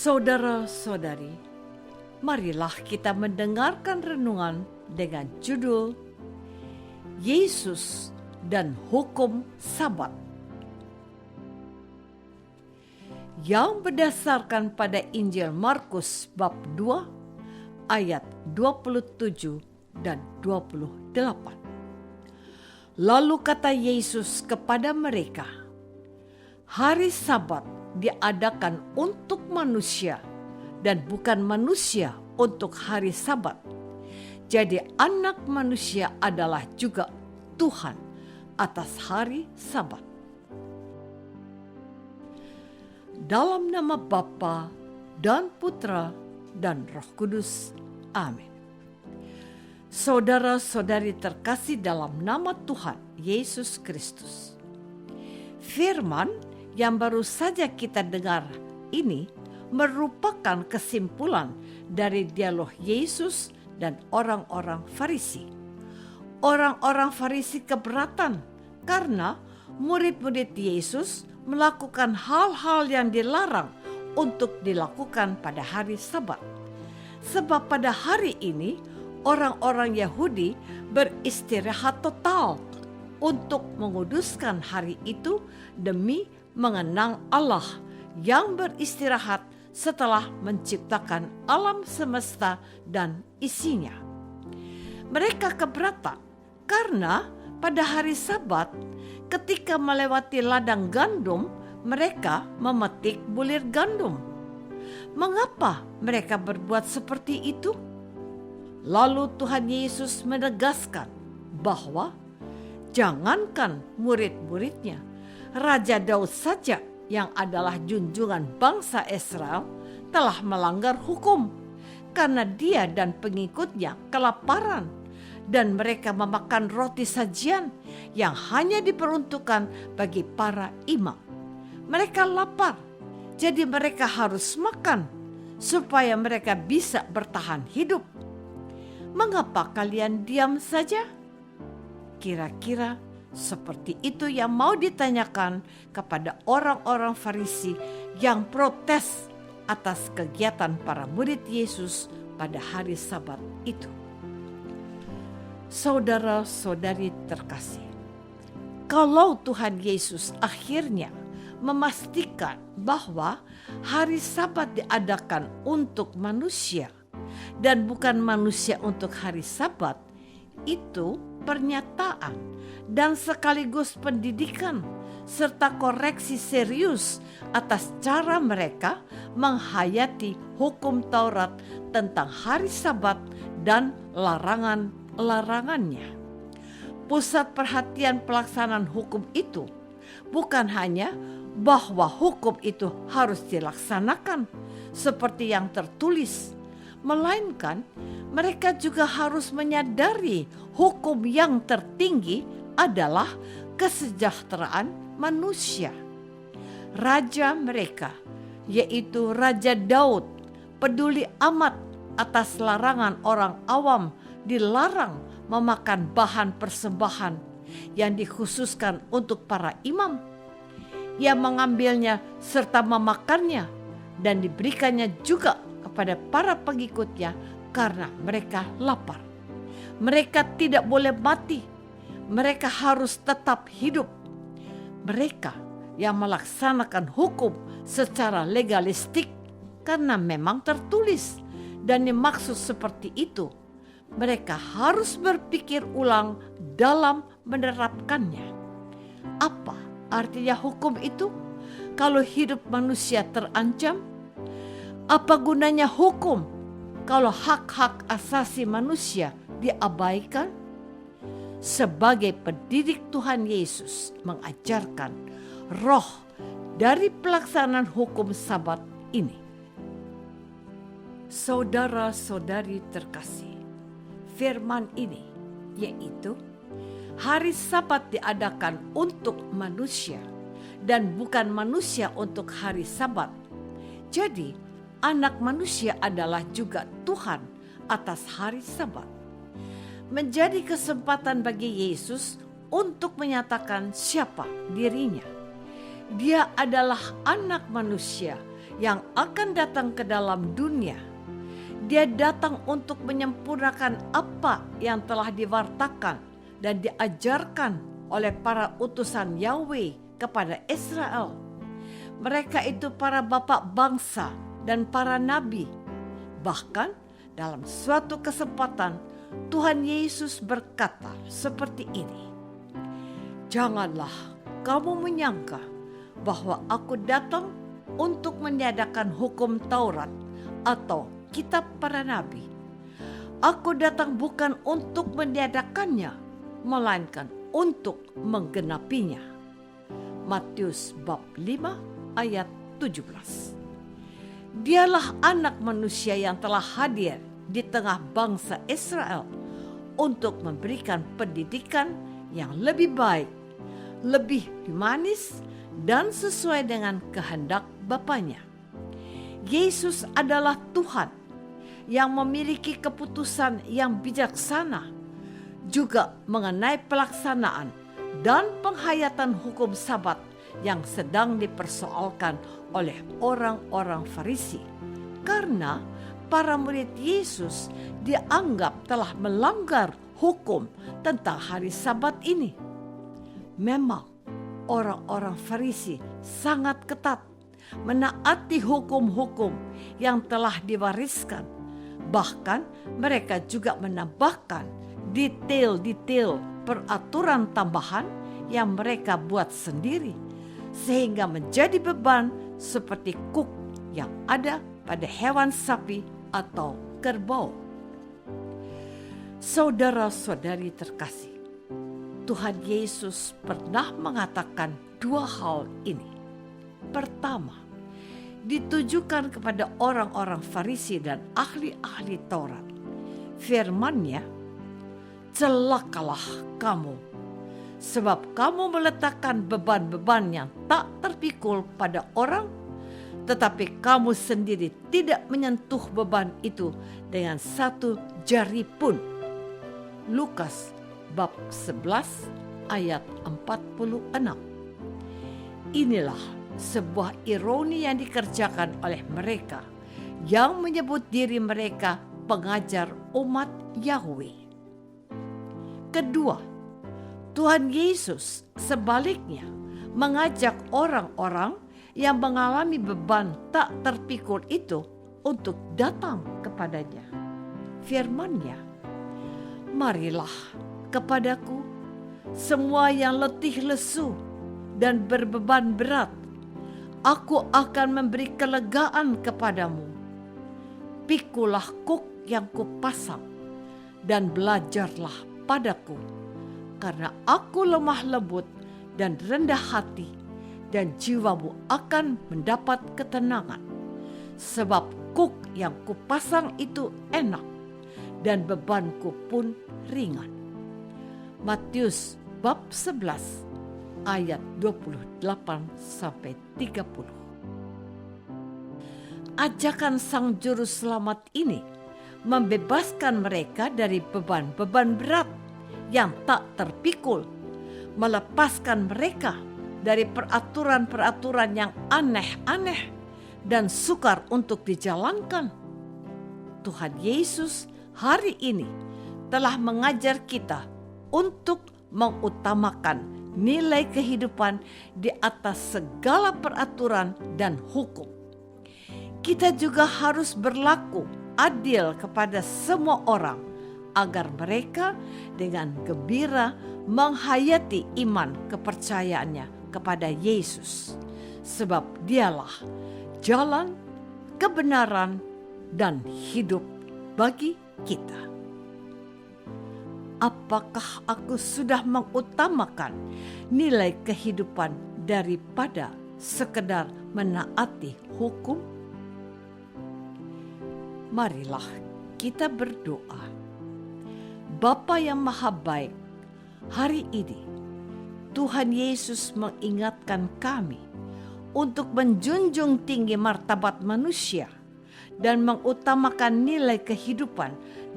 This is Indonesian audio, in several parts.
Saudara-saudari, marilah kita mendengarkan renungan dengan judul Yesus dan Hukum Sabat, yang berdasarkan pada Injil Markus bab 2 ayat 27 dan 28. Lalu kata Yesus kepada mereka, hari Sabat diadakan untuk manusia dan bukan manusia untuk hari Sabat. Jadi anak manusia adalah juga Tuhan atas hari Sabat. Dalam nama Bapa dan Putra dan Roh Kudus. Amin. Saudara-saudari terkasih dalam nama Tuhan Yesus Kristus. Firman yang baru saja kita dengar ini merupakan kesimpulan dari dialog Yesus dan orang-orang Farisi. Orang-orang Farisi keberatan karena murid-murid Yesus melakukan hal-hal yang dilarang untuk dilakukan pada hari Sabat. Sebab pada hari ini orang-orang Yahudi beristirahat total untuk menguduskan hari itu demi mengenang Allah yang beristirahat setelah menciptakan alam semesta dan isinya. Mereka keberatan karena pada hari Sabat ketika melewati ladang gandum, mereka memetik bulir gandum. Mengapa mereka berbuat seperti itu? Lalu Tuhan Yesus menegaskan bahwa jangankan murid-muridnya, Raja Daud saja yang adalah junjungan bangsa Israel telah melanggar hukum karena dia dan pengikutnya kelaparan dan mereka memakan roti sajian yang hanya diperuntukkan bagi para imam. Mereka lapar, jadi mereka harus makan supaya mereka bisa bertahan hidup. Mengapa kalian diam saja? Kira-kira seperti itu yang mau ditanyakan kepada orang-orang Farisi yang protes atas kegiatan para murid Yesus pada hari Sabat itu. Saudara-saudari terkasih, kalau Tuhan Yesus akhirnya memastikan bahwa hari Sabat diadakan untuk manusia dan bukan manusia untuk hari Sabat, itu pernyataan dan sekaligus pendidikan serta koreksi serius atas cara mereka menghayati hukum Taurat tentang hari Sabat dan larangan-larangannya. Pusat perhatian pelaksanaan hukum itu bukan hanya bahwa hukum itu harus dilaksanakan seperti yang tertulis, melainkan mereka juga harus menyadari hukum yang tertinggi adalah kesejahteraan manusia. Raja mereka, yaitu Raja Daud, peduli amat atas larangan orang awam dilarang memakan bahan persembahan yang dikhususkan untuk para imam. Ia mengambilnya serta memakannya dan diberikannya juga kepada para pengikutnya karena mereka lapar. Mereka tidak boleh mati. Mereka harus tetap hidup. Mereka yang melaksanakan hukum secara legalistik karena memang tertulis dan dimaksud seperti itu. Mereka harus berpikir ulang dalam menerapkannya. Apa artinya hukum itu kalau hidup manusia terancam? Apa gunanya hukum kalau hak-hak asasi manusia diabaikan? Sebagai pendidik Tuhan Yesus mengajarkan roh dari pelaksanaan hukum Sabat ini. Saudara-saudari terkasih, firman ini yaitu hari Sabat diadakan untuk manusia dan bukan manusia untuk hari Sabat. Jadi anak manusia adalah juga Tuhan atas hari Sabat. Menjadi kesempatan bagi Yesus untuk menyatakan siapa dirinya. Dia adalah anak manusia yang akan datang ke dalam dunia. Dia datang untuk menyempurnakan apa yang telah diwartakan dan diajarkan oleh para utusan Yahweh kepada Israel. Mereka itu para bapak bangsa dan para nabi. Bahkan dalam suatu kesempatan Tuhan Yesus berkata seperti ini, "Janganlah kamu menyangka bahwa aku datang untuk meniadakan hukum Taurat atau kitab para nabi. Aku datang bukan untuk meniadakannya, melainkan untuk menggenapinya." Matius bab 5 ayat 17. Dialah anak manusia yang telah hadir di tengah bangsa Israel untuk memberikan pendidikan yang lebih baik, lebih humanis, dan sesuai dengan kehendak Bapanya. Yesus adalah Tuhan yang memiliki keputusan yang bijaksana juga mengenai pelaksanaan dan penghayatan hukum Sabat yang sedang dipersoalkan oleh orang-orang Farisi, karena para murid Yesus dianggap telah melanggar hukum tentang hari Sabat ini. Memang orang-orang Farisi sangat ketat menaati hukum-hukum yang telah diwariskan. Bahkan mereka juga menambahkan detail-detail peraturan tambahan yang mereka buat sendiri, sehingga menjadi beban seperti kuk yang ada pada hewan sapi atau kerbau. Saudara-saudari terkasih, Tuhan Yesus pernah mengatakan dua hal ini. Pertama, ditujukan kepada orang-orang Farisi dan ahli-ahli Taurat. Firman-Nya, "Celakalah kamu, sebab kamu meletakkan beban-beban yang tak terpikul pada orang, tetapi kamu sendiri tidak menyentuh beban itu dengan satu jari pun." Lukas bab 11 ayat 46. Inilah sebuah ironi yang dikerjakan oleh mereka yang menyebut diri mereka pengajar umat Yahweh. Kedua, Tuhan Yesus sebaliknya mengajak orang-orang yang mengalami beban tak terpikul itu untuk datang kepadanya. Firman-Nya, "Marilah kepadaku semua yang letih lesu dan berbeban berat, aku akan memberi kelegaan kepadamu. Pikulah kuk yang kupasang dan belajarlah padaku, karena aku lemah lembut dan rendah hati, dan jiwamu akan mendapat ketenangan. Sebab kuk yang kupasang itu enak, dan bebanku pun ringan." Matius bab 11 ayat 28-30. Ajakan Sang Juru Selamat ini membebaskan mereka dari beban-beban berat yang tak terpikul, melepaskan mereka dari peraturan-peraturan yang aneh-aneh dan sukar untuk dijalankan. Tuhan Yesus hari ini telah mengajar kita untuk mengutamakan nilai kehidupan di atas segala peraturan dan hukum. Kita juga harus berlaku adil kepada semua orang agar mereka dengan gembira menghayati iman kepercayaannya kepada Yesus, sebab Dialah jalan, kebenaran, dan hidup bagi kita. Apakah aku sudah mengutamakan nilai kehidupan daripada sekedar menaati hukum? Marilah kita berdoa. Bapa yang Maha Baik, hari ini Tuhan Yesus mengingatkan kami untuk menjunjung tinggi martabat manusia dan mengutamakan nilai kehidupan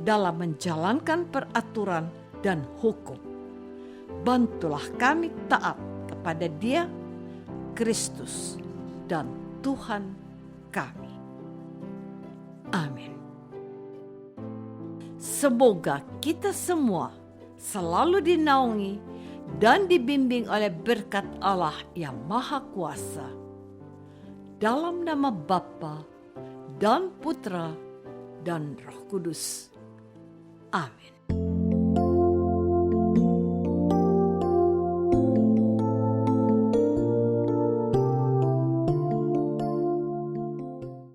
dalam menjalankan peraturan dan hukum. Bantulah kami taat kepada Dia, Kristus, dan Tuhan kami. Amin. Semoga kita semua selalu dinaungi dan dibimbing oleh berkat Allah yang Maha Kuasa. Dalam nama Bapa dan Putra dan Roh Kudus. Amin.